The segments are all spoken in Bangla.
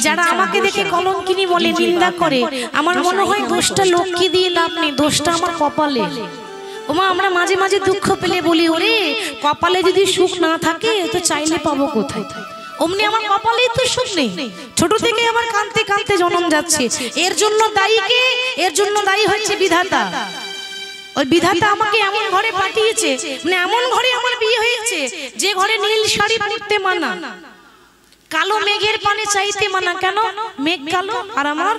যারা আমাকে দেখে কলঙ্কিনী বলে, নিন্দা করে, আমার মনে হয় দোষটা লোককে দিয়ে লাভ নেই, দোষটা আমার কপালে। ওমা আমরা মাঝে মাঝে দুঃখ পেলে বলি, ওরে কপালে যদি সুখ না থাকে তো চাইলে পাবো কোথায়? অমনি আমার কপালেই তো সুখ নেই, ছোট থেকে আবার কাঁদতে কাঁদতে জন্ম যাচ্ছে। এর জন্য দায়ী কে? এর জন্য দায়ী হচ্ছে বিধাতা। ওই বিধাতা আমাকে এমন ঘরে পাঠিয়েছে, মানে এমন ঘরে আমার বিয়ে হয়েছে যে ঘরে নীল শাড়ি পরতে মানা, কালো মেঘের পানে চাইতে মানা। কেন? মেঘ কালো আর আমার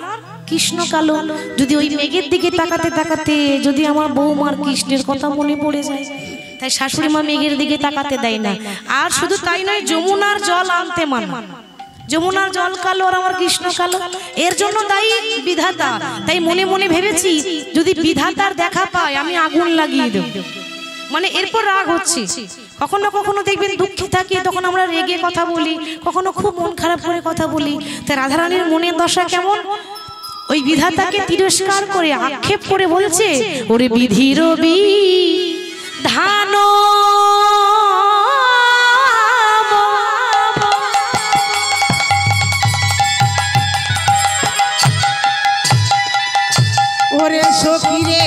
কৃষ্ণ কালো। যদি ওই মেঘের দিকে তাকাতে তাকাতে যদি আমার বৌমার কৃষ্ণের কথা মনে পড়ে যায়, তাই শাশুড়ি মা মেঘের দিকে তাকাতে দেয় না। আর শুধু তাই নয়, যমুনার জল আনতে মানা, যমুনার জল কালো আর আমার কৃষ্ণ কালো। এর জন্য দায়ী বিধাতা। তাই মনে মনে ভেবেছি, যদি বিধাতার দেখা পায় আমি আগুন লাগিয়ে দেব। মানে এরপর রাগ হচ্ছে। কখনো কখনো দেখবেন দুঃখে থাকি, তখন আমরা রেগে কথা বলি, কখনো খুব মন খারাপ করে কথা বলি। তাই রাধারানীর মনের দশা কেমন? ওই বিধাতাকে তিরস্কার করে আক্ষেপ করে বলছে, ওরে বিধির বিধান ওরে সখী রে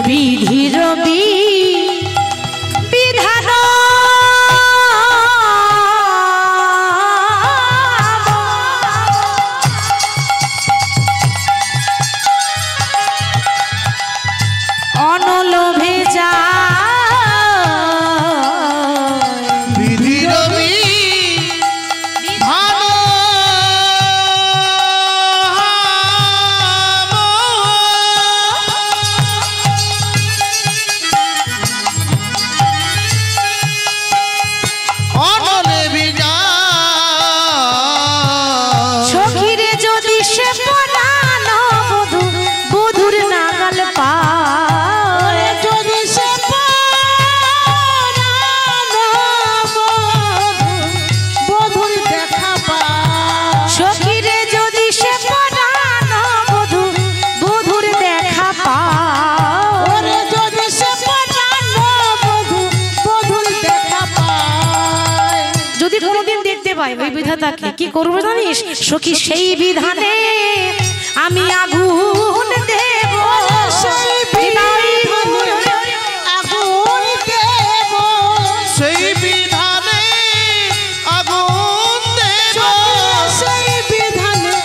বিধির বিধান অনলোভে যা বিধাতাকে কি করবো জানিস সখী? সেই বিধানে আমি আগুন দেব, সেই বিধানে আগুন দেব, সেই বিধানে আগুন দেব, সেই বিধানে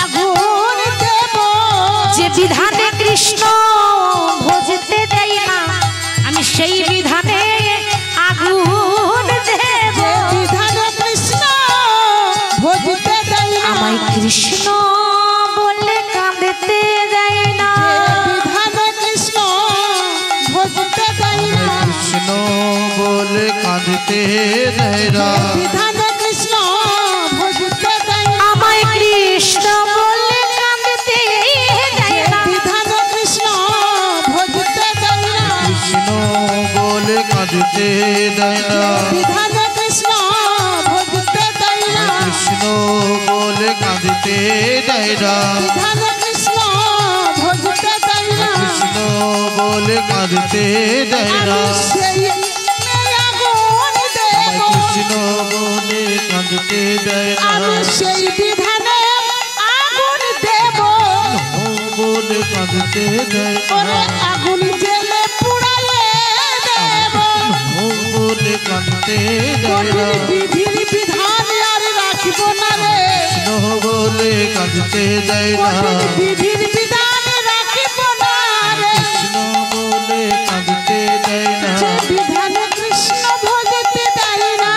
আগুন দেব। যে বিধানে কৃষ্ণ ভজতে দেয় না, আমি সেই বিধানে আগুন দেব। আমায় কৃষ্ণ বলে কাঁদতে দেয় না, বিধান কৃষ্ণ ভজতে দেয় না, কৃষ্ণ বলে কাঁদতে দেয় না, বিধান কৃষ্ণ ভজতে দেয় না। আমায় কৃষ্ণ বলে কাঁদতে দেয় না, বিধান কৃষ্ণ ভজতে দেয় না, কৃষ্ণ বলে কাঁদতে দেয় না, বিধান কৃষ্ণ ভজতে দেয় না, কৃষ্ণ বলে কাঁদতে দেয় না, বিধান কৃষ্ণ ভজতে দেয় না, কৃষ্ণ বলে কাঁদতে দেয় না, সেই আগুন দেব, কৃষ্ণ বলে কাঁদতে দেয় না, আমি সেই বিধানে আগুন দেব, বলে কাঁদতে দেয় না, আগুন জেলে পুড়াইয়ে দেব, বলে কাঁদতে দেয় না, বিধির বিধান আর রাখিব না রে, বলে কাঁদতে দেয় না, বিধির বিধান রাখিব না রে, কৃষ্ণ বলে কাঁদতে দেয় না, বিধান কৃষ্ণ ভজতে দেয় না,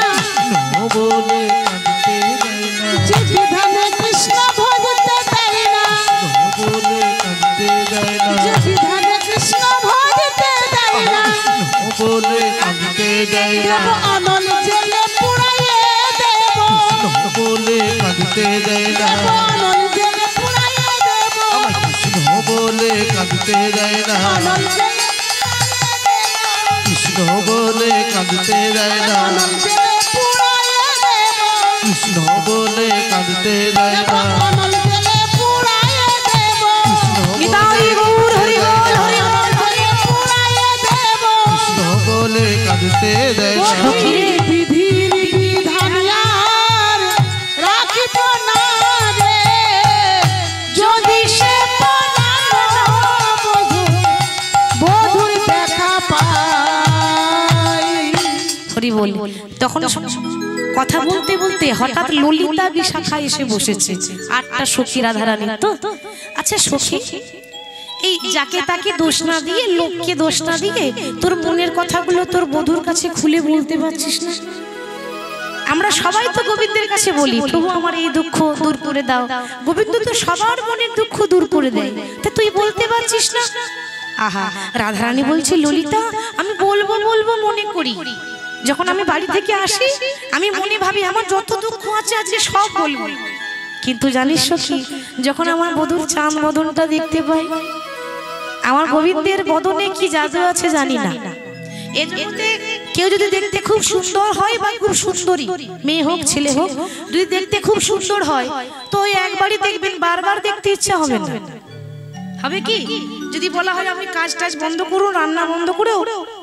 বলে কাঁদতে দেয় না, যে বিধান কৃষ্ণ ভজতে কাঁদতে দেয় না আনল পেলে কৃষ্ণ বলে কাঁদতে দেয় না আনল পেলে পুড়াইয়ে দেব কৃষ্ণ বলে কাঁদতে দেয় না আনল পেলে পুড়াইয়ে দেব কৃষ্ণ নিতাই গৌর হরি বল হরি বল। আনল পেলে পুড়াইয়ে দেব কৃষ্ণ বলে কাঁদতে দেয় না সখীরে বিধির বিধান আর রাখিব না রে যদি সে বধুর দেখা পাই। হরি বল। তখন কথা বলতে বলতে হঠাৎ ললিতা বিশাখা এসে বসেছে, 8টা সখী রাধারানী। তো আচ্ছা সখী, এই যাকে তাকে দোষ না দিয়ে, লোককে দোষ না দিয়ে তোর মনের কথাগুলো তোর বধূর কাছে খুলে বলতে পারছিস না? আমরা সবাই তো গোবিন্দের কাছে বলি, প্রভু আমার এই দুঃখ দূর করে দাও। গোবিন্দ তো সবার মনের দুঃখ দূর করে দেয়, তা তুই বলতে পারছিস না? আহা, রাধারানী বলছে ললিতা আমি বলবো বলবো মনে করি, যখন আমি বাড়ি থেকে আসি আমি মনে ভাবি আমার যত দুঃখ আছে আজকে সব বলবো, কিন্তু জানিস সখী যখন আমার বধূর চাঁদ বদনটা দেখতে পাই, আমার গোবিন্দের বদনে কি জাদু আছে জানি না। এর মধ্যে কেউ যদি দেখতে খুব সুন্দর হয় বা খুব সুন্দরী মেয়ে হোক ছেলে হোক, যদি দেখতে খুব সুন্দর হয় তো ওই একবারই দেখবেন, বারবার দেখতে ইচ্ছা হবে না। হবে কি যদি বলা হয় আপনি কাজ টাজ বন্ধ করুন, রান্না বন্ধ করেও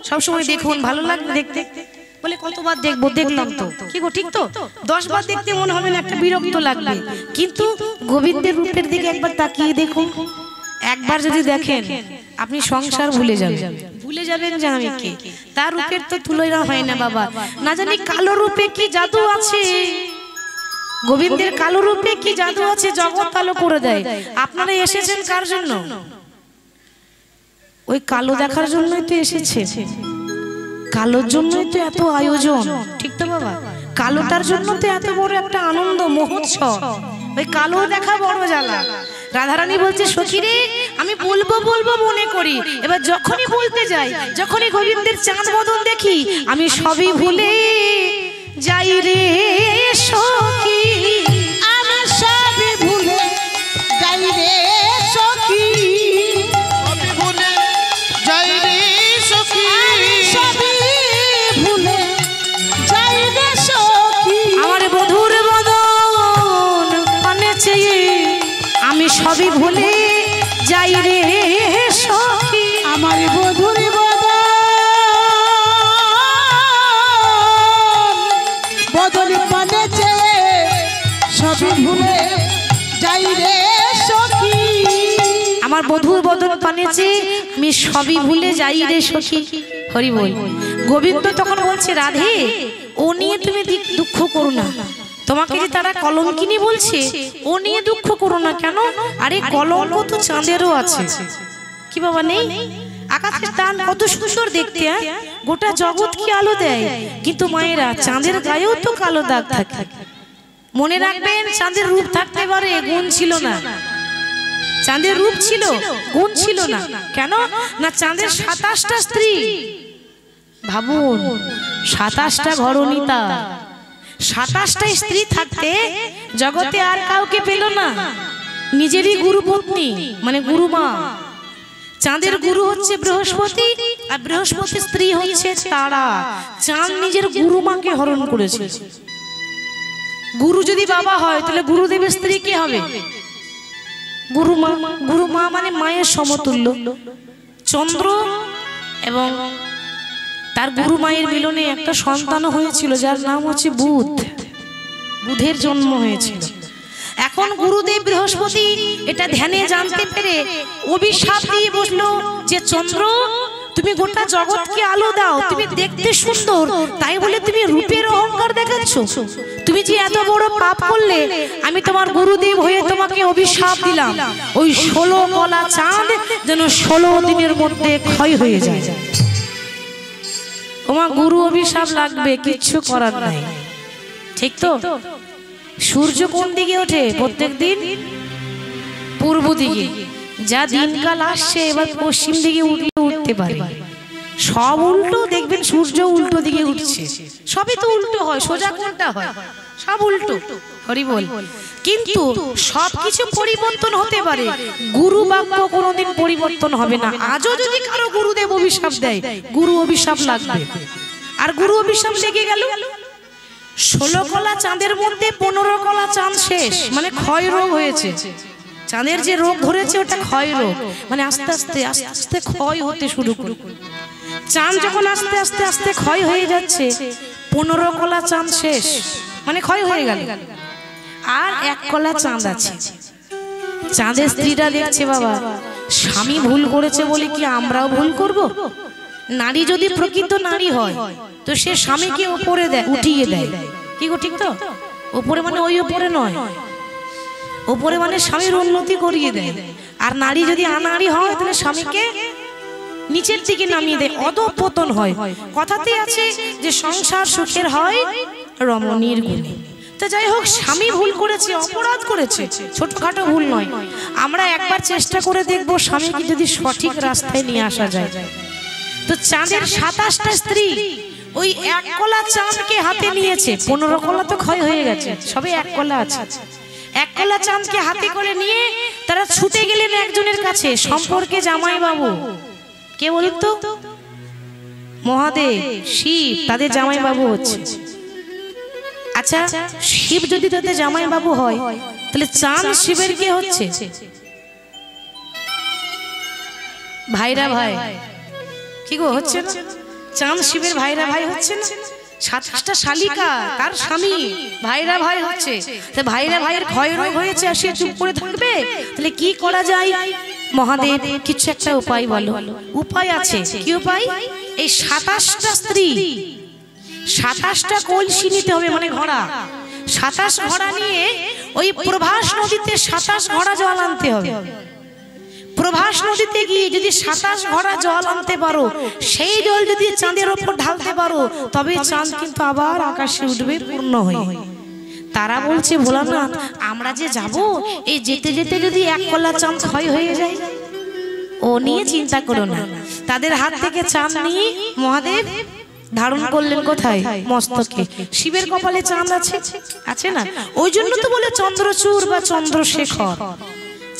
সবসময় দেখুন, ভালো লাগবে দেখতে, বলে কতবার দেখবো, দেখলাম তো কি গো, ঠিক তো 10 বার দেখতে মনে হবে না, একটা বিরক্ত লাগবে। কিন্তু গোবিন্দের রূপের দিকে একবার তাকিয়ে দেখুন, একবার যদি দেখেন আপনি সংসার ভুলে যাবেন, ভুলে যাবেন যে আমি কে। তার রূপের তো তুলনা হয় না বাবা। না জানি কালো রূপে কি জাদু আছে, গোবিন্দের কালো রূপে কি জাদু আছে, জগৎ কালো করে দেয়। আপনারা এসেছেন কার জন্য? ওই কালো দেখার জন্যই তো এসেছে, কালোর জন্যই তো এত আয়োজন, ঠিক তো বাবা? কালোটার জন্য তো এত বড় একটা আনন্দ মহোৎসব, ওই কালো দেখা বড় জ্বালা। রাধারানী বলছে সখী রে আমি বলবো বলবো মনে করি, এবার যখনই বলতে যাই, যখনই গোবিন্দের চাঁদ বদন দেখি আমি সবই ভুলে যাই রে সখী, আমি সবই ভুলে যাই রে সখী, ভুলে যাই রে সখী আমি সবই ভুলে যাই রে সখী, আমার বধুর বদন পানে চেয়ে আমি সবই ভুলে যাই রে সখী। আমার বধুর বদল পানে চেয়ে সবই ভুলে যাই রে সখী, আমার বধুর বদন পানে চেয়ে আমি সবই ভুলে যাই রে সখী। হরি বল। গোবিন্দ তখন বলছে রাধে ও নিয়ে তুমি দুঃখ করো না, তোমাকে যে তারা কলঙ্কিনী বলছে ও নিয়ে দুঃখ করো না। কেন? আরে কলঙ্ক তো চাঁদেরও আছে। কি বাবা নেই? আকাশের টান কত সুন্দর দেখতে, গোটা জগৎ কি আলো দেয়, কিন্তু মায়েরা চাঁদের গায়েও তো কালো দাগ থাকে। মনে রাখবেন চাঁদের রূপ থাকতে পারে, গুণ ছিল না। চাঁদের রূপ ছিল, গুণ ছিল না। কেন না? চাঁদের 27টা স্ত্রী, ভাবুন 27টা ঘরণিতা, 27টা স্ত্রী থাকতে জগতে আর কাউকে পেল না, নিজেরই গুরু পত্নী মানে গুরুমা। চাঁদের গুরু হচ্ছে বৃহস্পতি, আর বৃহস্পতির স্ত্রী হচ্ছে তারা। চাঁদ নিজের গুরুমাকে হরণ করেছে। গুরু যদি বাবা হয় তাহলে গুরুদেবের স্ত্রী কে হবে? গুরুমা। গুরুমা মানে মায়ের সমতুল্য। চন্দ্র এবং তার গুরু মায়ের মিলনে একটা সন্তান হয়েছিল যার নাম হচ্ছে বুধ। বুধের জন্ম হয়েছিল। এখন গুরুদেব বৃহস্পতি এটা ধ্যানে জানতে পেরে অভিশাপ দিয়ে বসলো যে চন্দ্র তুমি গোটা জগৎকে আলো দাও, তুমি দেখতে সুন্দর তাই বলে তুমি রূপের অহংকার দেখাচ্ছ, তুমি যে এত বড় পাপ করলে, আমি তোমার গুরুদেব হয়ে তোমাকে অভিশাপ দিলাম ওই 16 কলা চাঁদ যেন 16 দিনের মধ্যে ক্ষয় হয়ে যায়। তোমার গুরু অভিশাপ লাগবে, কিচ্ছু করার নাই, ঠিক তো? সূর্য কোন দিকে ওঠে প্রত্যেক দিন? পূর্ব দিকে। যা দিনকাল আসছে এবার পশ্চিম দিকে উঠতে পারে। সব উল্টো, দেখবেন সূর্য উল্টো দিকে উঠছে। সবই তো উল্টো হয়, সোজা কোনটা হয়? সব উল্টো। হরি বল। কিন্তু সবকিছু পরিবর্তন হতে পারে, গুরু বাক্য কোনোদিন পরিবর্তন হবে না। আজও যদি কারো গুরুদেব অভিশাপ দেয়, গুরু অভিশাপ লাগবে। আর গুরু অভিশাপ লেগে গেল, 16 কলা চাঁদের মধ্যে 15 কলা চাঁদ শেষ, মানে ক্ষয় রোগ হয়েছে। চাঁদের যে রোগ ধরেছে ওটা ক্ষয় রোগ, মানে আস্তে আস্তে আস্তে আস্তে ক্ষয় হতে শুরু করে। চাঁদ যখন আস্তে আস্তে আস্তে ক্ষয় হয়ে যাচ্ছে, 15 কলা চাঁদ শেষ, মানে ক্ষয় হয়ে গেল। আর 1 কলা চাঁদ আছে। চাঁদের স্ত্রীরা দেখছে, বাবা স্বামী ভুল করেছে বলে কি আমরাও ভুল করব? নারী যদি প্রকৃত নারী হয় তো সে স্বামীকে উপরে দেয়, উঠিয়ে দেয়। কি গো, ঠিক তো? উপরে মানে ওই উপরে নয়, উপরে মানে স্বামীর উন্নতি করিয়ে দেয়। আর নারী যদি আনাড়ি হয় তাহলে স্বামীকে নিচের দিকে নামিয়ে দেয়, অধঃপতন হয়। কথাতে আছে যে সংসার সুখের হয় রমণীর গুণে। তো যাই হোক, স্বামী ভুল করেছে, অপরাধ করেছে, ছোটখাটো ভুল নয়। আমরা একবার চেষ্টা করে দেখবো স্বামীকে যদি সঠিক রাস্তায় নিয়ে আসা যায়। তো চাঁদের 27টা স্ত্রী ওই 1 কলা চাঁদকে হাতে নিয়েছে। 15 কলা তো ক্ষয় হয়ে গেছে, সবে 1 কলা আছে। 1 কলা চাঁদকে হাতে করে নিয়ে তারা ছুটে গেলেন একজনের কাছে, সম্পর্কে জামাই বাবু। কে বলুন তো? মহাদেব, শিব তাদের জামাই বাবু হচ্ছে। আচ্ছা, শিব যদি তাদের জামাই বাবু হয় তাহলে চাঁদ শিবের কে হচ্ছে? ভাইরা ভাই। কি গো, হচ্ছে না? চাঁদ শিবের ভাইরা ভাই হচ্ছে না? 27টা শালিকা তার স্বামী ভাইরা ভাই হচ্ছে। তো ভাইরা ভাইয়ের ক্ষয় রোগ হয়েছে, আর সে চুপ করে থাকবে? তাহলে কি করা যায়? মহাদেব কিছু একটা উপায় বলো। উপায় আছে। কি উপায়? এই 27টা স্ত্রী 27টা কলসি নিতে হবে, মানে ঘোড়া। 27 ঘোড়া নিয়ে ওই প্রভাস নদীতে 27 ঘোড়া জল আনতে হবে। প্রভাস নদীতে গিয়ে যদি 27 ঘোড়া জল আনতে পারো, সেই জল যদি চাঁদের ওপর ঢালতে পারো, তবে চাঁদ কিন্তু আবার আকাশে উঠবে পূর্ণ হয়ে। তারা বলছে, ভোলানাথ আমরা যে যাব, এই যেতে যেতে যদি 1 কলা চাঁদ ক্ষয় হয়ে যায়, ও নিয়ে চিন্তা করো না। তাদের হাত থেকে চাঁদ নিয়ে মহাদেব ধারণ করলেন কোথায়? মস্তকে। শিবের কপালে চাঁদ আছে, আছে না? ওই জন্য তো বলে চন্দ্রচূড় বা চন্দ্রশেখর।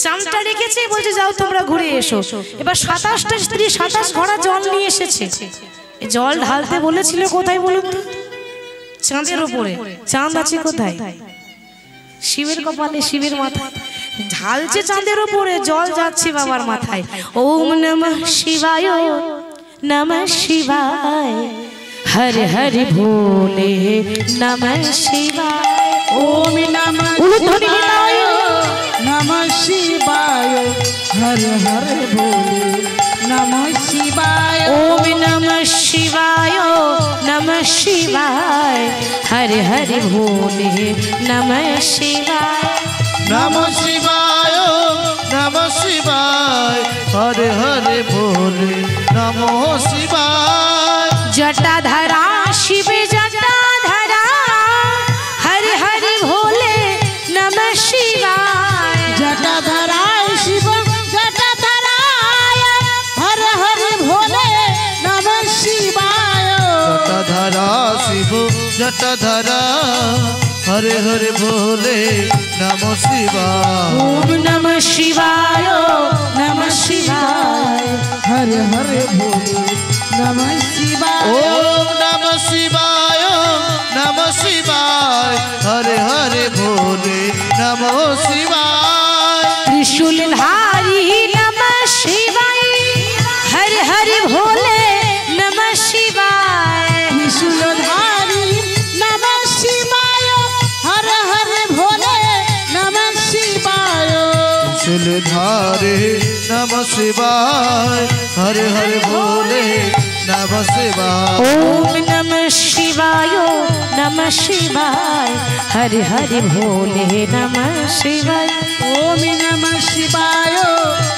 চাঁদটা রেখেছে, বলছে যাও তোমরা ঘুরে এসো। এবার 27টা স্ত্রী 27 ঘোড়া জল নিয়ে এসেছে। জল ঢালতে বলেছিল কোথায় বলুন তো? চাঁদের উপরে। চাঁদ আছে কোথায়? শিবের কপালে, শিবের মাথায়। ঢালছে চাঁদের উপরে, জল যাচ্ছে বাবার মাথায়। ওম নমঃ শিবায়, নমঃ শিবায়, হরে হরে ভোলে নমঃ শিবায়। ওম নমঃ শিবায়, নমঃ শিবায়, হর হর ভোলে নমঃ শিবায়। ওম নমঃ শিবায়, নমঃ শিবায়, হরে হরে ভোলে নমঃ শিবায়। নমঃ শিবায়, নমঃ শিবায়, হরে হরে ভোলে নমঃ শিবায়। জটাধরা শিব জটাধরা, হরে হরে ভোলে নমঃ শিবায়। জটাধরা শিব জটাধরায়, হর হর ভোলে নমঃ শিবায়। জটাধরা শিব জটাধরা, হরে হরে ভোলে নমঃ শিবায়। ওম নমঃ শিবায়, নমঃ শিবায়, হর হর ভোলে নমঃ শিবায়। ওম নমঃ শিবায়, নমঃ শিবায়, হরে হরে ভোলে নমঃ শিবায়। ত্রিশূলধারি নমঃ শিবায়, হরে হরে ভোলে নমঃ শিবায়। ত্রিশূলধারি নমঃ শিবায়, হর হর ভোলে নমঃ শিবায়। ত্রিশূলধারে নমঃ শিবায়, হরে হরে ভোলে নমঃ শিবায়। ওম নমঃ শিবায়, নমঃ শিবায়, হরে হরে ভোলে নমঃ শিবায়। ওম নমঃ শিবায়,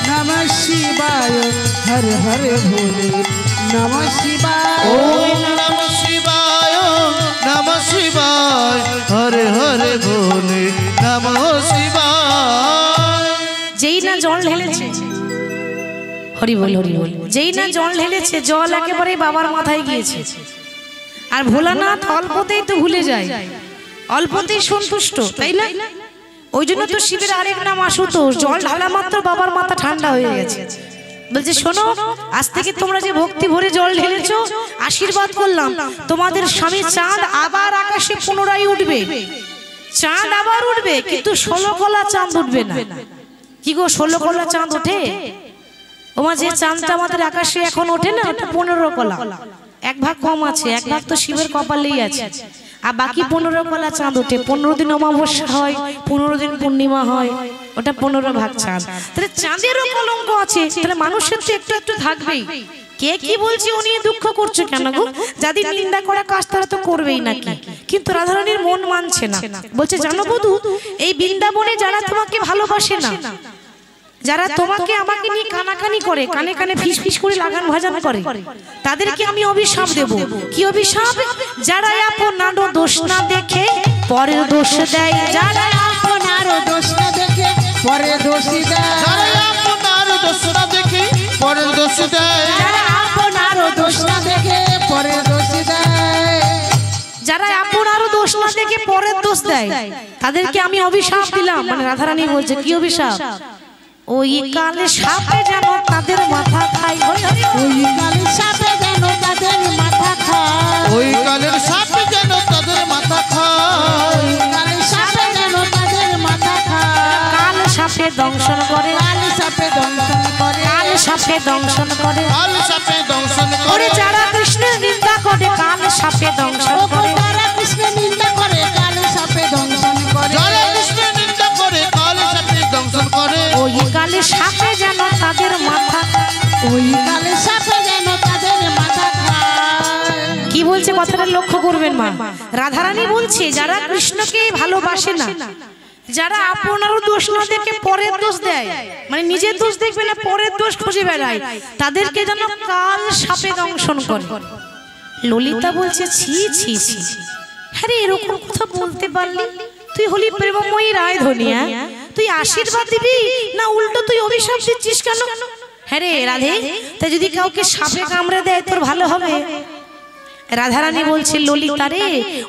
নমঃ শিবায়, হর হর ভোলে নমঃ শিবায়। ওম নমঃ শিবায়, নমঃ শিবায়, হরে হরে ভোলে নমঃ শিবায়। যেই না জল ঢেলেছে, হরি বল হরি বল, যেই না জল ঢেলেছে, জল একেবারে বাবার মাথায় গিয়েছে। আর ভোলানাথ অল্পতেই তো ভুলে যায়, অল্পতেই সন্তুষ্ট, তাই না? ওই জন্য তো শিবের আরেক নাম আশুতোষ। জল ঢালা মাত্র বাবার মাথা ঠান্ডা হয়ে গেছে। বলছে শোনো, আজ থেকে তোমরা যে ভক্তি ভরে জল ঢেলেছো, আশীর্বাদ করলাম তোমাদের স্বামী চাঁদ আবার আকাশে পুনরায় উঠবে। চাঁদ আবার উঠবে, কিন্তু 16 কলা চাঁদ উঠবে না। কি গো, 16 কলা চাঁদ ওঠে? ওমা, যে চাঁদটা আমাদের আকাশে এখন ওঠে না, ওটা 15 কলা। এক ভাগ কম আছে, এক ভাগ তো শিবের কপালেই আছে। আর বাকি 15 কলা চাঁদ ওঠে। 15 দিন অমাবস্যা হয়, 15 দিন পূর্ণিমা হয়, ওটা 15 ভাগ চাঁদ। তাহলে চাঁদেরও কলঙ্ক আছে, তাহলে মানুষের তো একটু একটু থাকবেই। কে কি বলছে ও নিয়ে দুঃখ করছো কেন গো? যাদের নিন্দা করা কাজ তারা তো করবেই নাকি। কিন্তু রাধারানীর মন মানছে না। বলছে জানো বধূ, এই বৃন্দাবনে যারা তোমাকে ভালোবাসে না, যারা তোমাকে আমাকে নিয়ে কানাকানি করে, কানে কানে ফিস ফিস করে লাগান ভাজান করে, তাদেরকে আমি অভিশাপ দেব। কি অভিশাপ? যারা আপনার দোষ না দেখে পরের দোষ দেয়, যারা আপনার দোষ না দেখে পরে দোষী দেয়, যারা আপনার দোষ না দেখে পরের দোষ দেয়, যারা আপনার দোষ না দেখে পরে দোষী দেয়, যারা আপনারও দোষ না দেখে পরের দোষ দেয়, তাদেরকে আমি অভিশাপ দিলাম। মানে রাধারানী বলছে কি অভিশাপ? ওই কালে সাপে যেন তাদের মাথা খায়, ওই কালে সাপে যেন তাদের মাথা খায়, ওই কালের সাপে যেন তাদের মাথা খায়, ওই কালে সাপে যেন তাদের মাথা খায়, কাল সাপে দংশন করে, কালে সাপে দংশন করে, কাল সাপে দংশন করে, কাল সাপে দংশন করে। ওরে যারা কৃষ্ণের নিন্দা করে কাল সাপে দংশন করে, যারা কৃষ্ণের নিন্দা করে কালে সাপে দংশন করে, যারা কৃষ্ণের নিন্দা করে কাল সাপে দংশন করে। ওই কালে সাপে যেন তাদের মাথা, ওই কালে সাপে যেন তাদের মাথা খায়। কি বলছে কথাটা লক্ষ্য করবেন মা। রাধারানী বলছে যারা কৃষ্ণকে ভালোবাসে না, যারা আপনারও দোষ না দেখে পরের দোষ দেয়, মানে নিজের দোষ দেখবে না পরের দোষ খুঁজে বেড়ায়, তাদেরকে যেন কাল সাপে দংশন করে। ললিতা বলছে ছি ছি ছি, আরে এরকম কথা বলতে পারলি? তুই হলি প্রেমময়ী রায় ধনিয়া, তুই আশীর্বাদ দিবি না উল্টো তুই অভিশাপ দিচ্ছিস কেন? হ্যাঁ রে রাধে, তাই যদি কাউকে সাপে কামড়ে দেয় তোর ভালো হবে? রাধারানী বলছে ললিতা রে,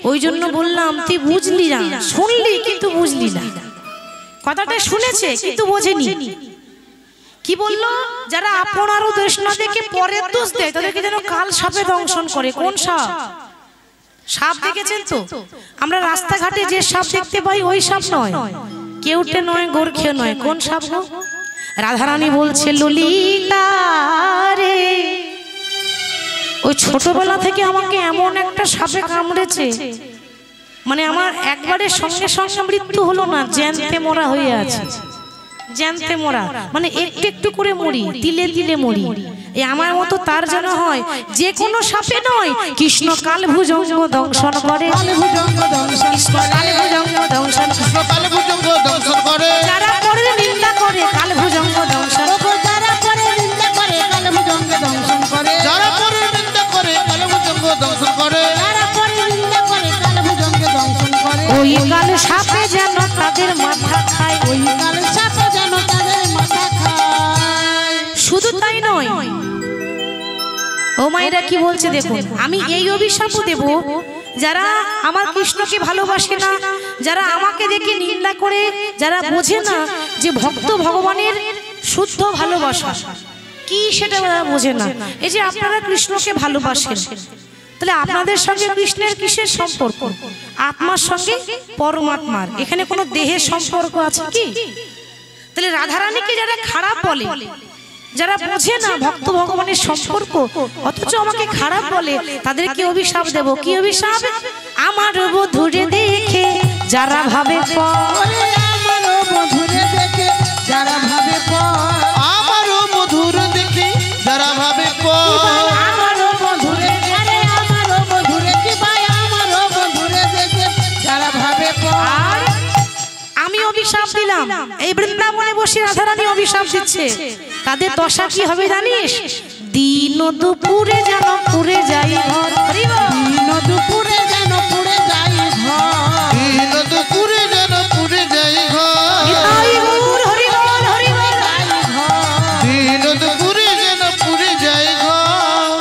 ওই জন্য বললাম তুই বুঝলি না, শুনলি কিন্তু বুঝলি না। কথাটা শুনেছে কিন্তু বোঝেনি। কি বললো? যারা আপনারও দোষ না দেখে পরের দোষ দেয়, তাদেরকে যেন কাল সাপে দংশন করে। কোন সাপ? সাপ দেখেছেন তো? আমরা রাস্তাঘাটে যে সাপ দেখতে পাই ওই সাপ নয়, কেউটে নয়, গোরখে নয়। কোন সাপ গো? রাধারানী বলছে ললিতা রে, ওই ছোটবেলা থেকে আমাকে এমন একটা সাপে কামড়েছে, মানে আমার একবারে সঙ্গে সঙ্গে মৃত্যু হলো না, জ্যান্তে মরা হয়ে আছে। জ্যান্তে মরা মানে একটু একটু করে মরি, তিলে তিলে মরি। এই আমার মতো তার যেন হয়। যে কোনো সাপে নয়, কৃষ্ণ কালভুজঙ্গ দংশন করে, কালভুজঙ্গ দংশন করে, কালভুজঙ্গ দংশন, কৃষ্ণ কালভুজঙ্গ দংশন করে। যারা পরের নিন্দা করে কালভুজঙ্গ দংশন, যারা পরে নিন্দা করে কালভুজঙ্গ দংশন করে, যারা পরের নিন্দা করে কালভুজঙ্গ দংশন করে, যারা পরে নিন্দা করে কালভুজঙ্গ দংশন করে, ওই কালে সাপে যেন তাদের মাথা খায়, ওই কালে সাপে যেন তাদের মাথা খায়। শুধু তাই নয়, ও মায়েরা কি বলছে দেখুন, আমি এই অভিশাপও দেব যারা আমার কৃষ্ণকে ভালোবাসে না, যারা আমাকে দেখে নিন্দা করে, যারা বোঝে না যে ভক্ত ভগবানের শুদ্ধ ভালোবাসা কি সেটা বোঝে না। এই যে আপনারা কৃষ্ণকে ভালোবাসেন, তাহলে আপনাদের সঙ্গে কৃষ্ণের কিসের সম্পর্ক? আত্মার সঙ্গে পরমাত্মার। এখানে কোনো দেহের সম্পর্ক আছে কি? তাহলে রাধারানীকে যারা খারাপ বলে, যারা বোঝে না ভক্ত ভগবানের সম্পর্ক, অথচ আমাকে খারাপ বলে, তাদেরকে অভিশাপ দেব। কি অভিশাপ? আমার বধূরে দেখে যারা ভাবে ওরে আমারও মধুরে দেখে যারা ভাবে পর, আমারও মধুর দেখি যারা ভাবে পর, আমারও মধুরে, আরে আমারও মধুরে, কি ভাই আমারও মধুরে দেখে যারা ভাবে পর। আর আমি অভিশাপ দিলাম, এই বৃন্দাবনে বসে রাধারানী অভিশাপ দিচ্ছে, তাদের দশা কি হবে জানিস? দিন দুপুরে যেন পুরে যাই ঘর, দিন দুপুরে যেন পুড়ে যাই ঘর, দিন দুপুরে যেন পুরে যাই ঘর, হরি বল, হরি বল, হরি বল। যাই ঘর, দিন দুপুরে যেন পুরে যাই ঘর,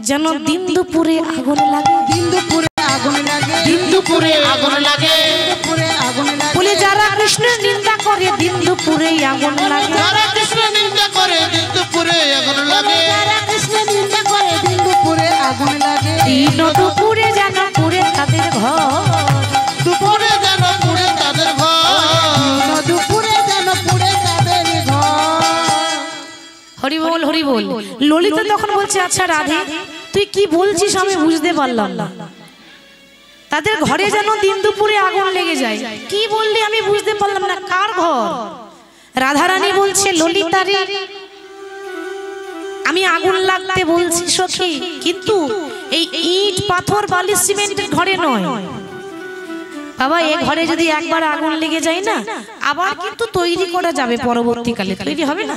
যেন দিন দুপুরে আগুন লাগে, দিন দুপুরে আগুন লাগে, দিন দুপুরে দুপুরে আগুন লাগে, দুপুরে আগুন লাগে। বলে যারা কৃষ্ণের নিন্দা করে দিন দুপুরে আগুন লাগে। যারা কৃষ্ণ নিন্দা করে দিন দুপুরে আগুন লাগে, যারা কৃষ্ণ নিন্দা করে দিন দুপুরে আগুন লাগে। দিন দুপুরে যেন পুরে তাদের ঘর, দুপুরে যেন পুড়ে তাদের ঘর। দুপুরে যেন পুড়ে তাদের ঘর। হরি বল হরি বল। ললিতা তখন বলছে আচ্ছা রাধে তুই কি বলছিস আমি বুঝতে পারলাম না। তাদের ঘরে যেন দিন দুপুরে আগুন লেগে যায়, কি বললি আমি বুঝতে পারলাম না, কার ঘর? রাধারানী বলছে ললিতারে আমি আগুন লাগতে বলছি সখী, কিন্তু এই ইট পাথর বালি সিমেন্টের ঘরে নয় বাবা। এই ঘরে যদি একবার আগুন লেগে যায় না আবার কিন্তু তৈরি করা যাবে, পরবর্তীকালে তৈরি হবে না।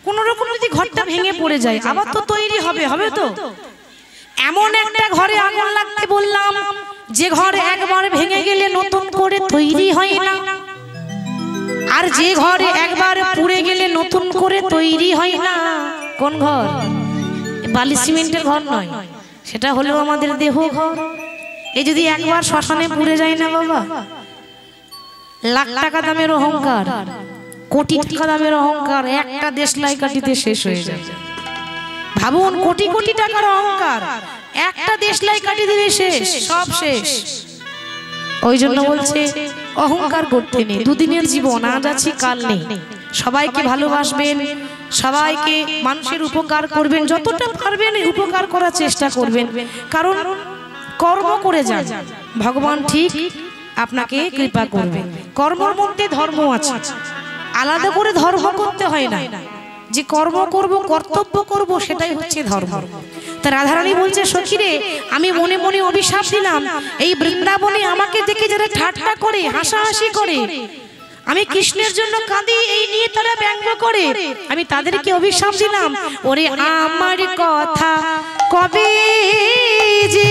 কোন রকম যদি ঘরটা ভেঙে পড়ে যায় আবার তো তৈরি হবে, হবে তো। এমন একটা ঘরে আগুন লাগতে বললাম যে ঘর একবার ভেঙে গেলে নতুন করে তৈরি হয় না, আর যে ঘরে একবার পুড়ে গেলে নতুন করে তৈরি হয় না। কোন ঘর? বালি সিমেন্টের ঘর নয়, সেটা হলো আমাদের দেহ ঘর। এই যদি একবার শ্মশানে পুড়ে যায় না বাবা, লাখ টাকা দামের অহংকার, কোটি টাকা দামের অহংকার একটা দেশলাই কাটিতে শেষ হয়ে যায়। ভাবুন, কোটি কোটি টাকার অহংকার একটা দেশলাই কাটি দিলে শেষ, সব শেষ। ওই জন্য বলছে অহংকার করতে নেই, দুদিনের জীবন, আজ আছি কাল নেই। সবাইকে ভালোবাসবেন, সবাইকে মানুষের উপকার করবেন, যতটা পারবেন উপকার করার চেষ্টা করবেন। কারণ কর্ম করে যান, ভগবান ঠিক আপনাকে কৃপা করবেন। কর্মের মধ্যে ধর্ম আছে, আলাদা করে ধর্ম করতে হয় না। যে কর্ম করব, কর্তব্য করব, সেটাই হচ্ছে ধর্ম। তা রাধারানী বলছে সখী রে আমি মনে মনে অভিশাপ দিলাম, এই বৃন্দাবনে আমাকে দেখে যারা ঠাট্টা করে হাসাহাসি করে, আমি কৃষ্ণের জন্য কাঁদি, এই নিয়ে তারা ব্যঙ্গ করে, আমি তাদেরকে অভিশাপ দিলাম ওরে আমার কথা কবে যে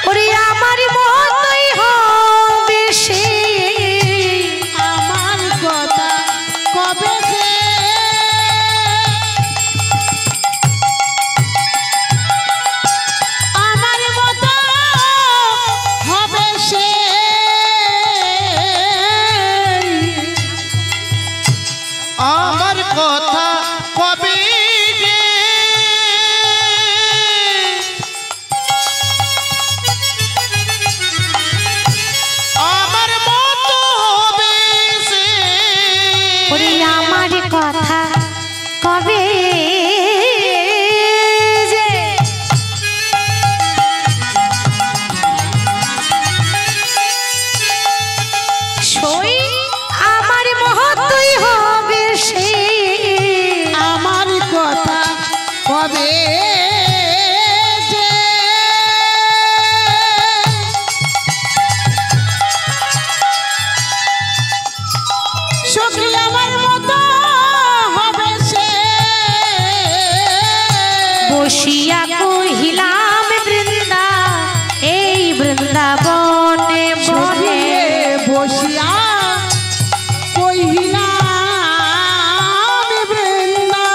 ওরে আমার মতই হবে সে, আমার কথা কবে যে আমার মতো হবে সে, আমার কথা কবে যে আমার মতো হবে সে, ওরে আমার কথা কবে যে সই আমার মহতই হবে সে, আমার কথা কবে যে সখী আমার মতো হবে সে, বসিয়া কহিলাম বৃন্দা এই বৃন্দাবনে বনে, বসিয়া কহিলাম বৃন্দা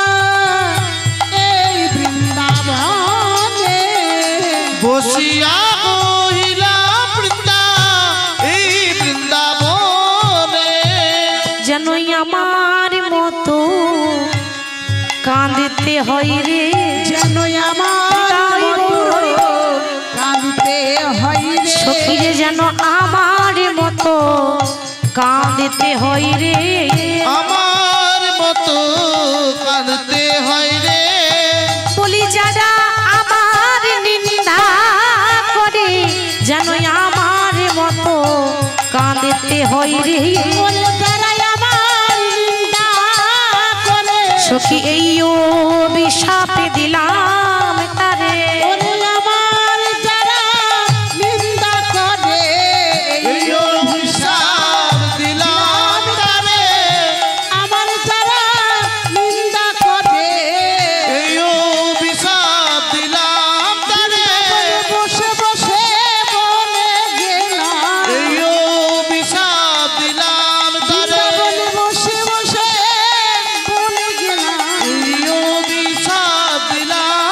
এই বৃন্দাবনে, বসিয়া কহিলা বৃন্দা এই বৃন্দাবনে, যেনই আমার মতো কাঁদতে হয় রে, যেন আমার মতো কাঁদতে হয় রে, সখীরে যেন আমার মতো কাঁদতে হয় রে, আমার মতো কাঁদতে হয় রে, বলি যারা আমার নিন্দা করে যেন আমার মতো কাঁদতে হয় রে, বলে যারা আমার নিন্দা করে, সখী এই অভিশাপে দিলাম তারে, বলে আমার যারা নিন্দা করে, এই অভিশাপ দিলাম তারে, আমার যারা নিন্দা করে, এই অভিশাপ দিলাম তারে, বসে বসে বলে গেলাম, এই অভিশাপ দিলাম তারে, বলে বসে বসে বলে গেলাম, এই অভিশাপ দিলাম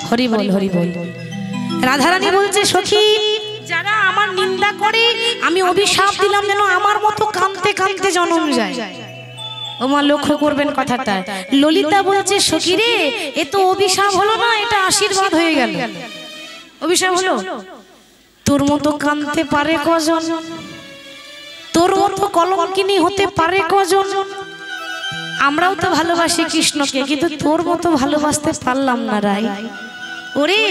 হরি বল হরি বল। রাধারানী বলছে সখী যারা আমার নিন্দা করে আমি অভিশাপ দিলাম যেন আমার মতো কাঁদতে কাঁদতে জন্ম যায়। ওমা লক্ষ্য করবেন কথাটা। ললিতা বলছে সখী রে এ তো অভিশাপ হলো না, এটা আশীর্বাদ হয়ে গেল। অভিশাপ হলো? তোর মতো কাঁদতে পারে কজন, তোর মতো কলঙ্কিনী হতে পারে কজন। আমরাও তো ভালোবাসি কৃষ্ণকে, কিন্তু তোর মতো ভালোবাসতে পারলাম না রাই। ওরে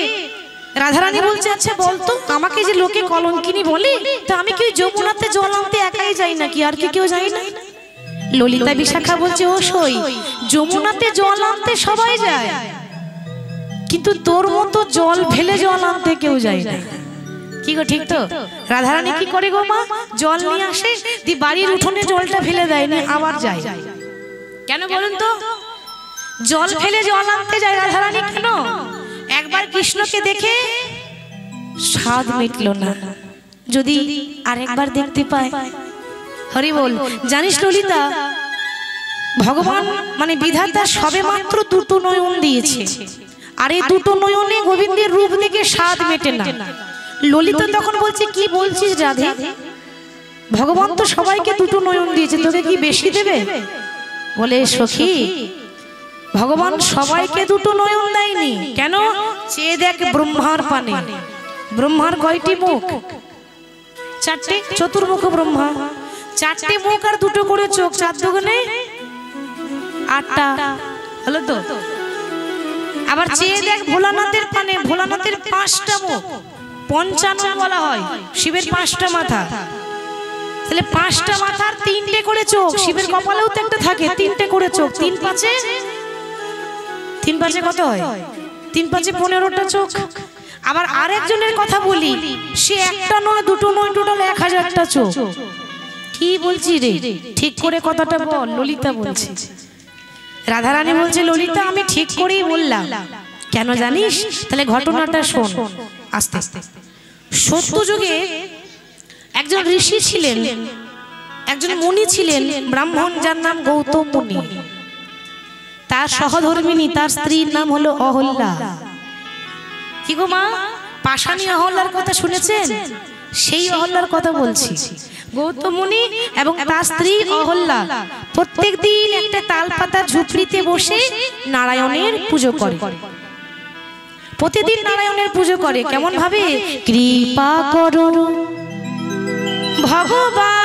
রাধারানী বলছে আচ্ছা বলতো আমাকে যে লোকে কলঙ্কিনী বলে, তা আমি কি যমুনাতে জল আনতে একাই যাই নাকি, আর কি কেউ যায় না? ললিতা বিশাখা বলছে ও সই, যমুনাতে জল আনতে সবাই যায়, কিন্তু তোর মতো জল ফেলে জল আনতে কেউ যায় না। কি গো ঠিক তো? রাধারানী কি করে গো মা, জল নিয়ে আসে দি বাড়ির উঠোনে জলটা ফেলে দেয়নি, আবার যায়। কেন বলুন তো? জল ফেলে জল আনতে যায় রাধারানী কেন? একবার কৃষ্ণকে দেখে স্বাদ মিটলো না, যদি আরেকবার দেখতে পায়। হরি বল। জানিস ললিতা, ভগবান মানে বিধাতা সবে মাত্র দুটো নয়ন দিয়েছে, আর এই দুটো নয়নে গোবিন্দের রূপ দেখে স্বাদ মেটে না। ললিতা তখন বলছে কি বলছিস রাধে, ভগবান তো সবাইকে দুটো নয়ন দিয়েছে, তোকে কি বেশি দেবে? বলে সখী ভগবান সবাইকে দুটো নয়ন দেয়নি। কেন? চেয়ে দেখ ব্রহ্মার পানে। ব্রহ্মার কয়টি মুখ? চারটে। চতুর্মুখ ব্রহ্মা, চারটে মুখ আর দুটো করে চোখ, চার দুগুণে আটটা হলো তো। আবার চেয়ে দেখ ভোলানাথের পানে, ভোলানাথের পাঁচটা মুখ, পঞ্চানন বলা হয়। শিবের পাঁচটা মাথা, তাহলে পাঁচটা মাথার তিনটে করে চোখ। শিবের কপালেও তো একটা থাকে, তিনটে করে চোখ। তিন পাঁচে কত হয়? 3 5 15টা চোখ। আবার আরেকজনের কথা বলি, সে একটা নয় দুটো নয়, টোটাল 1000টা চোখ। কি বলছি রে, ঠিক করে কথাটা বল। ললিতা বলছে, রাধারানী বলছে ললিতা আমি ঠিক করেই বললাম। কেন জানিস? তাহলে ঘটনাটা শোন আস্তে আস্তে। সত্য যুগে একজন ঋষি ছিলেন, একজন মুনি ছিলেন, ব্রাহ্মণ, যার নাম গৌতম মুনি। তার সহধর্মিনী, তার স্ত্রীর নাম হলো অহল্যা। কি গো মা, পাষাণী অহল্যার কথা শুনেছেন? সেই অহল্যার কথা বলছি। গৌতম মুনি এবং তার স্ত্রী অহল্যা প্রত্যেক দিন একটা তালপাতা ঝুপড়িতে বসে নারায়ণের পুজো করে। প্রতিদিন নারায়ণের পুজো করে। কেমন ভাবে? কৃপা করো ভগবান,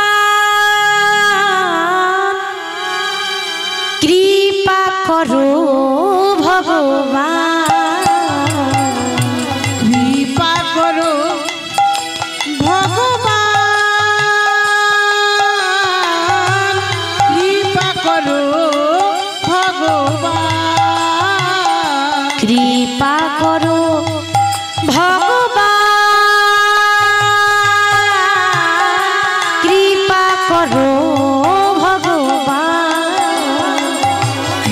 কৃপা করো ভগবান, কৃপা করো ভগবান, কৃপা করো ভগবান, কৃপা করো ভগবান, কৃপা করো ভগবান,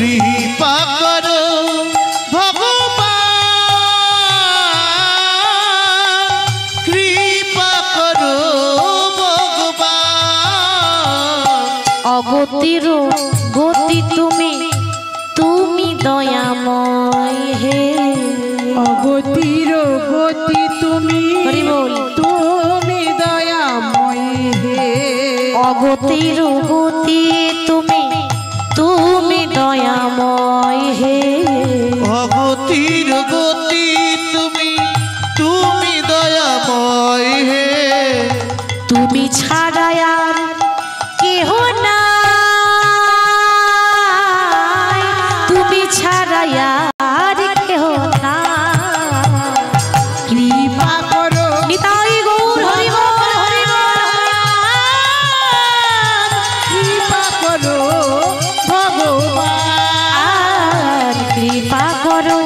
কৃপা করো ভগবান, কৃপা করো ভগবান। অগতির গতি তুমি, তুমি দয়াময় হে। অগতির গতি তুমি, হরি বল। তুমি দয়াময় হে। অগতির গতি তুমি, তুমি দয়াময় হে। অগতির গতি তুমি, তুমি দয়াময় হে। তুমি ছাড়া আর কেহ নাই, তুমি ছাড়া আর কেহ নাই। কৃপা করো নিতাই গৌর হরি বল হরি বল। কৃপা করো ভগবান, কৃপা করো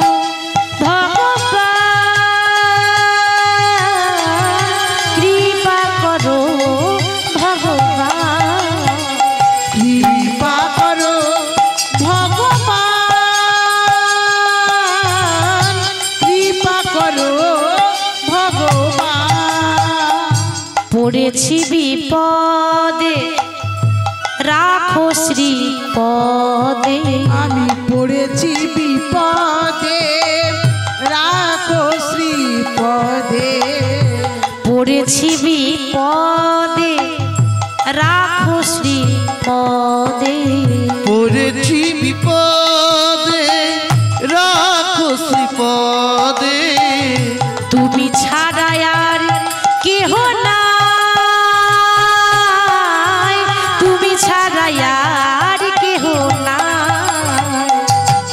ভগবান, কৃপা করো ভগবান, কৃপা করো ভগবান, কৃপা করো ভগবান। পড়েছি বিপদে রাখো শ্রীপদে, আমি পড়েছি বিপদে রাখো পদে রাখো শ্রী পদে পড়েছি বিপদে রাখো শ্রীপদে তুমি ছাড়া আর কেহ নাই তুমি ছাড়া আর কেহ নাই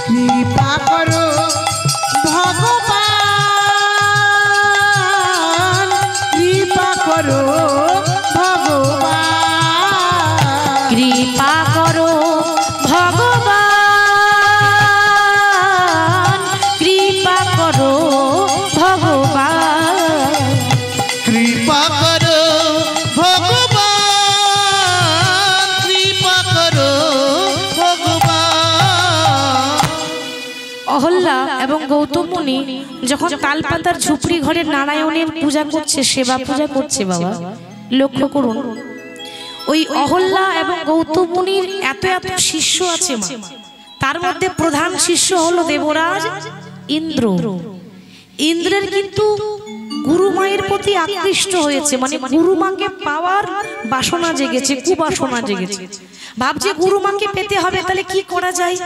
কৃপা করো ভগবান, কৃপা করো ভগবান, কৃপা করো ভগবান, কৃপা করো ভগবান, কৃপা করো ভগবান, কৃপা করো ভগবান। অহল্যা এবং গৌতম মুনি যখন তালপাতার ঝুপড়ি ঘরে নারায়ণের পূজা করছে, সেবা পূজা করছে, বাবা লক্ষ্য করুন, ওই অহল্যা এবং গৌতম মুনির এত এত শিষ্য আছে মা। তার মধ্যে প্রধান শিষ্য হলো দেবরাজ ইন্দ্র। ইন্দ্রের কিন্তু গুরুমায়ের প্রতি আকৃষ্ট হয়েছে, মানে গুরুমাকে পাওয়ার বাসনা জেগেছে, কুবাসনা জেগেছে। ভাবছে গুরুমাকে পেতে হবে, তাহলে কি করা যায়?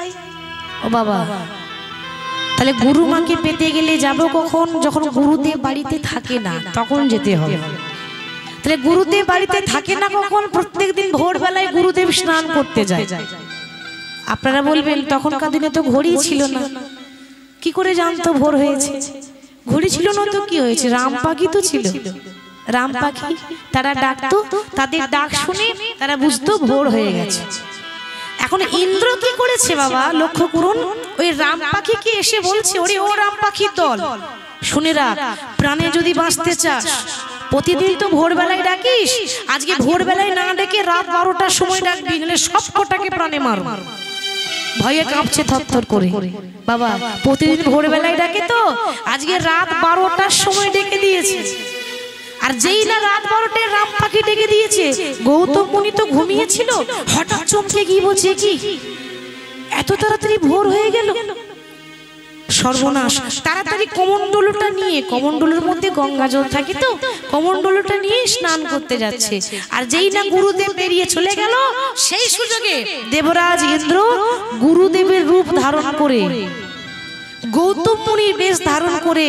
ও বাবা, তাহলে গুরুমাকে পেতে গেলে যাব কখন? যখন গুরুদেব বাড়িতে থাকে না তখন যেতে হবে। তাহলে গুরুদেব বাড়িতে থাকে না কখন? প্রত্যেকদিন ভোরবেলায় গুরুদেব স্নান করতে যায়। আপনারা বলবেন তখনকার দিনে তো ঘড়ি ছিল না, কি করে জানতো ভোর হয়েছে? ঘড়ি ছিল না তো কি হয়েছে? রাম পাখি তো ছিল, রাম পাখি তারা ডাকতো, তাদের ডাক শুনে তারা বুঝতো ভোর হয়ে গেছে। এখন ইন্দ্র কি করেছে বাবা লক্ষ্য করুন, ওই রাম পাখিকে এসে বলছে, ওরে ও রাম পাখির দল, শুনে রাখ, প্রাণে যদি বাঁচতে চাস প্রতিদিন তো ভোরবেলায় ডাকিস, আজকে ভোরবেলায় না ডেকে রাত 12টার সময় ডাকবি, নাহলে সব কটাকে প্রাণে মার। ভয়ে কাঁপছে থরথর করে। বাবা প্রতিদিন ভোরবেলায় ডাকে, তো আজকে রাত 12টার সময় ডেকে দিয়েছে। আর যেই না রাত 12টায় রাম পাখি ডেকে দিয়েছে, গৌতম মুনি তো ঘুমিয়েছিল, হঠাৎ চমকে গিয়ে বলছে, কি এত তাড়াতাড়ি ভোর হয়ে গেল? সর্বনাশ! তাড়াতাড়ি কমণ্ডলটা নিয়ে, কমণ্ডলের মধ্যে গঙ্গা জল থাকে, তো কমণ্ডলটা নিয়ে স্নান করতে যাচ্ছে। আর যেই না গুরুদেব বেরিয়ে চলে গেল, সেই সুযোগে দেবরাজ ইন্দ্র গুরুদেবের রূপ ধারণ করে, গৌতম মুনির বেশ ধারণ করে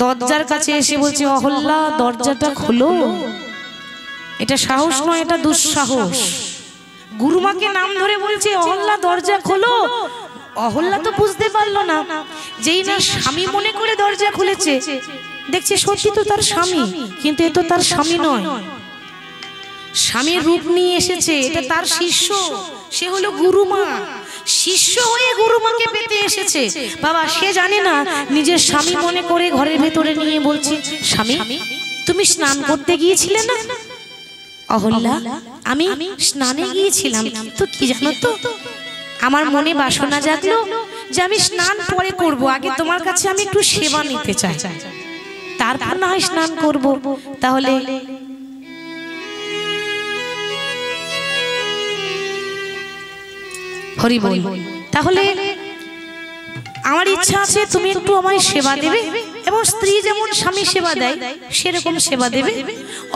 দরজার কাছে এসে বলছে, অহল্যা দরজাটা খোলো। এটা সাহস নয়, এটা দুঃসাহস। গুরুমাকে নাম ধরে বলছে, অহল্যা দরজা খোলো। অহল্যা তো বুঝতে পারলো না, যেই না স্বামী মনে করে দরজা খুলেছে, দেখছে সত্যি তো তার স্বামী, কিন্তু এ তো তার স্বামী নয়, স্বামীর রূপ নিয়ে এসেছে, এটা তার শিষ্য, সে হলো গুরুমা। শিষ্য হয়ে গুরুমাকে পেতে এসেছে বাবা, সে জানে না নিজের স্বামী মনে করে ঘরের ভেতরে নিয়ে বলছে, স্বামী তুমি স্নান করতে গিয়েছিলে না? অহল্যা আমি স্নানে গিয়েছিলাম, তো কি জানো তো, আমার মনে বাসনা জাগলো যে আমি স্নান পরে করব, আগে তোমার কাছে আমি একটু সেবা নিতে চাই, তারপর না হয় স্নান করব। তাহলে হরি বল, তাহলে আমার ইচ্ছা আছে তুমি একটু আমায় সেবা দেবে, এবং স্ত্রী যেমন স্বামী সেবা দেয় সেরকম সেবা দেবে।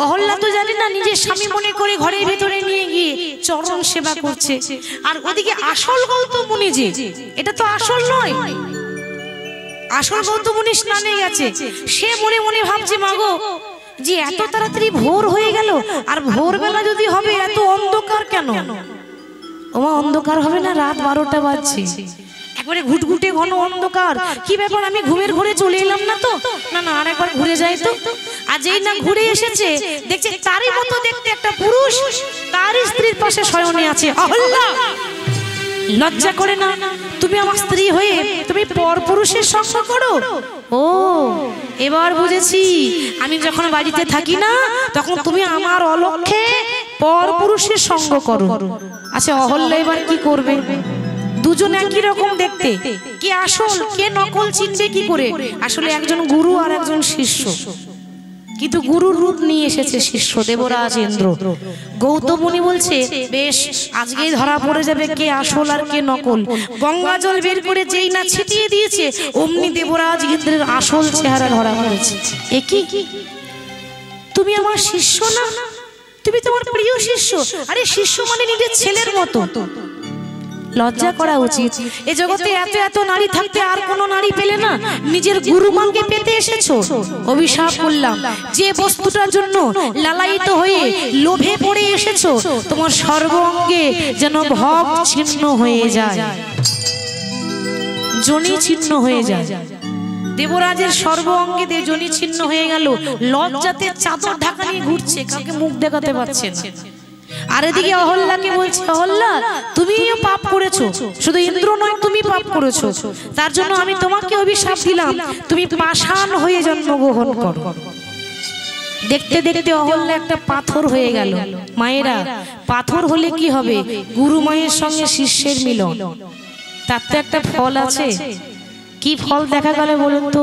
অহল্যা তো জানে না, নিজের স্বামী মনে করে ঘরের ভেতরে নিয়ে গিয়ে চরণ সেবা করছে। আর ওদিকে আসল গৌতম মুনি, যে এটা তো আসল নয়, আসল গৌতম মুনি স্নানে গেছে, সে মনে মনে ভাবছে, মাগো যে এত তাড়াতাড়ি ভোর হয়ে গেল, আর ভোরবেলা যদি হবে এত অন্ধকার কেন? ওমা অন্ধকার হবে না, রাত 12টা বাজছে, একবারে ঘুটঘুটে ঘন অন্ধকার, কি ব্যাপার আমি ঘুমের ঘরে চলে এলাম না তো? না না, আর একবার ঘুরে যাই তো। আর যেই না ঘুরে এসেছে, দেখছে তারই মতো দেখতে একটা পুরুষ তারই স্ত্রীর পাশে শয়নে আছে। অহল্যা লজ্জা করে না? তুমি আমার স্ত্রী হয়ে তুমি পরপুরুষের সঙ্গ করো? ও এবার বুঝেছি, আমি যখন বাড়িতে থাকি না তখন তুমি আমার অলক্ষ্যে পরপুরুষের সঙ্গ করো। আচ্ছা অহল্যা এবার কি করবে? দুজন একই রকম দেখতে, কে আসল কে নকল চিনবে কি করে? আসলে একজন গুরু আর একজন শিষ্য, কিন্তু গুরুর রূপ নিয়ে এসেছে শিষ্য দেবরাজ ইন্দ্র। গৌতম মুনি বলছে, বেশ আজকেই ধরা পড়ে যাবে কে আসল আর কে নকল। গঙ্গা জল বের করে যেই না ছিটিয়ে দিয়েছে, অমনি দেবরাজ ইন্দ্রের আসল চেহারা ধরা পড়েছে। এ কি তুমি আমার শিষ্য না, তুমি তোমার প্রিয় শিষ্য। আরে শিষ্য মানে নিজের ছেলের মতো, লজ্জা করা উচিত। এ জগতে এত এত নারী থাকতে আর কোন নারী পেলে না, নিজের গুরুমাকে পেতে এসেছো। অভিশাপ করলাম, যে বস্তুটার জন্য লালায়িত হয়ে লোভে পড়ে এসেছো, তোমার সর্বাঙ্গে যেন ভব ছিন্ন হয়ে যায়, জনি ছিন্ন হয়ে যায়। দেবরাজের সর্বাঙ্গে জনি ছিন্ন হয়ে গেল, লজ্জাতে চাদর ঢাকা নিয়ে ঘুরছে, কাউকে মুখ দেখাতে পারছে না। আর এদিকে অহল্যাকে বলছে, অহল্যা তুমিও পাপ করেছো, শুধু ইন্দ্র নয় তুমি পাপ করেছো, তার জন্য আমি তোমাকে অভিশাপ দিলাম, তুমি পাষাণ হয়ে জন্মগ্রহণ করো। দেখতে দেখতে অহল্যা একটা পাথর হয়ে গেল। মায়েরা, পাথর হলে কি হবে? গুরু মায়ের সঙ্গে শিষ্যের মিলন, তার তো একটা ফল আছে। কি ফল দেখা গেল বলুন তো?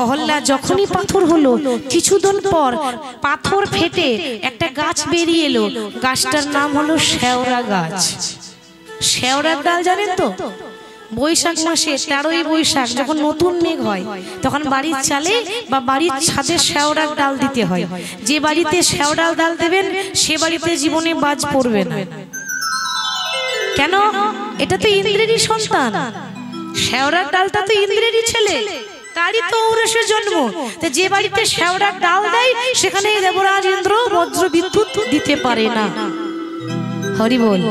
অহল্যা যখনই পাথর হলো, কিছুদিন পর পাথর ফেটে একটা গাছ বেরিয়ে এলো। গাছটার নাম হলো শেওড়া গাছ। শেওড়ার ডাল জানেন তো? বৈশাখ মাসে 13ই বৈশাখ যখন নতুন মেঘ হয়, তখন বাড়ির চালে বা বাড়ির ছাদে শেওড়ার ডাল দিতে হয়। যে বাড়িতে শেওড়ার ডাল দেবেন, সে বাড়িতে জীবনে বাজ পড়বে না। কেন? এটা তো ইন্দ্রেরই সন্তান, শেওড়ার ডালটা তো ইন্দ্রেরই ছেলে, তারই তো ঔরসে জন্ম। তো যে বাড়িতে শেওড়ার ডাল দেয়, সেখানে দেবরাজ ইন্দ্র বজ্র বিদ্যুৎ দিতে পারে না। হরি বল।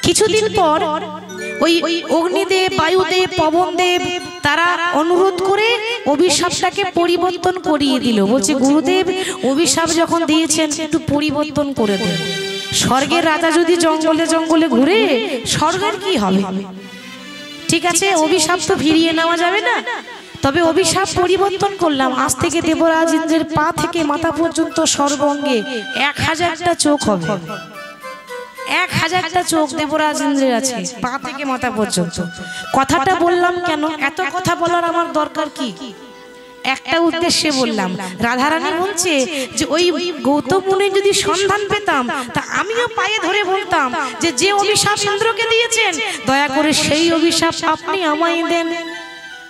কিছুদিন পর ওই অগ্নিদেব, বায়ুদেব, পবনদেব তারা অনুরোধ করে অভিশাপটাকে পরিবর্তন করিয়ে দিল। বলছে, গুরুদেব অভিশাপ যখন দিয়েছেন একটু পরিবর্তন করে দেন। স্বর্গের রাজা যদি জঙ্গলে জঙ্গলে ঘুরে, স্বর্গের কি হবে? ঠিক আছে, অভিশাপ তো ফিরিয়ে নেওয়া যাবে না, তবে অভিশাপ পরিবর্তন করলাম। আজ থেকে দেবরাজ ইন্দ্রের পা থেকে মাথা পর্যন্ত সর্বাঙ্গে 1000টা চোখ হবে। 1000টা চোখ দেবরাজ ইন্দ্রের আছে, পা থেকে মাথা পর্যন্ত। কথাটা বললাম কেন? এত কথা বলার আমার দরকার কি? একটা উদ্দেশ্যে বললাম। রাধারানী বলছে যে ওই গৌতম মুনির যদি সন্ধান পেতাম, তা আমিও পায়ে ধরে বলতাম যে যে অভিশাপ ইন্দ্রকে দিয়েছেন, দয়া করে সেই অভিশাপ আপনি আমায় দেন।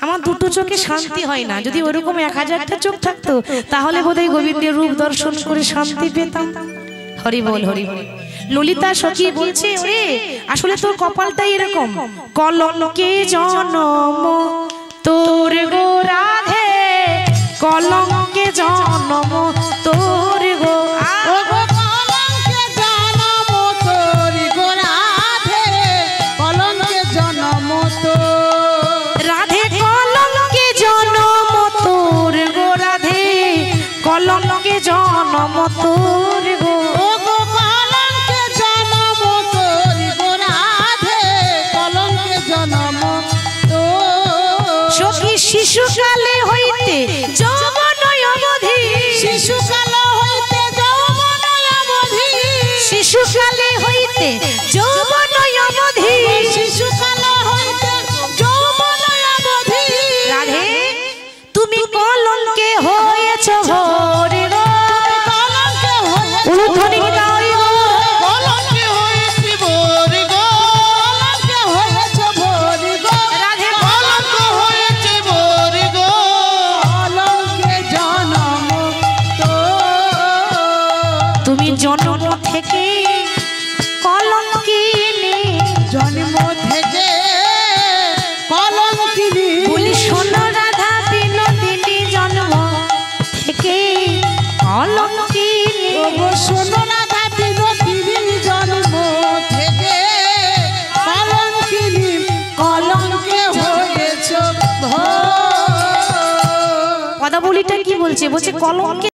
আমার দুটো চোখে শান্তি হয় না। যদি ওরকম 1000টা চোখ থাকতো, তাহলে বোধহয় গোবিন্দের রূপ দর্শন করে শান্তি পেতাম। হরি বল, হরি বল। ললিতা সখী বলছে, ওরে আসলে তোর কপালটাই এরকম, কলঙ্কে জন্ম তোর গো রাধে, কলঙ্কে জন্ম তোর গো। কলঙ্কে জন্ম তোর গো রাধে, কলঙ্কে জন্ম তোর। রাধে কলঙ্কে জন্ম তোর গো রাধে, কলঙ্কে জন্ম তোর গো। কলঙ্কে জন্ম তোর গো রাধে, কলঙ্কে জন্ম তোর। সখী শিশুকালে হইতে যৌবন অবধি, শিশুকাল হইতে যৌবন অবধি, শিশুকালে হইতে যৌবন অবধি, শিশুকাল হইতে যৌবন অবধি। রাধে তুমি কলঙ্কে হয়েছ ভোরে গো, কলঙ্কে উলুধ্বনি গাই গো। কলঙ্কে হয়েছি ভোর গো, কলঙ্কে হয়েছ ভোর গো, রাধে কলঙ্ক হয়েছে ভোর গো। কলঙ্কে জন্ম তোর। তুমি জন্ম থেকে কলঙ্কিনী, জন্ম থেকে কলঙ্কিনী। বলি শোনো রাধা বিনোদিনী, জন্ম থেকে কলঙ্কিনী। ওগো শোনো রাধা বিনোদিনী, জন্ম থেকে কলঙ্কিনী, কলঙ্কে হয়েছ ভোর। পদাবলিটা কি বলছে? বলছে কলঙ্কে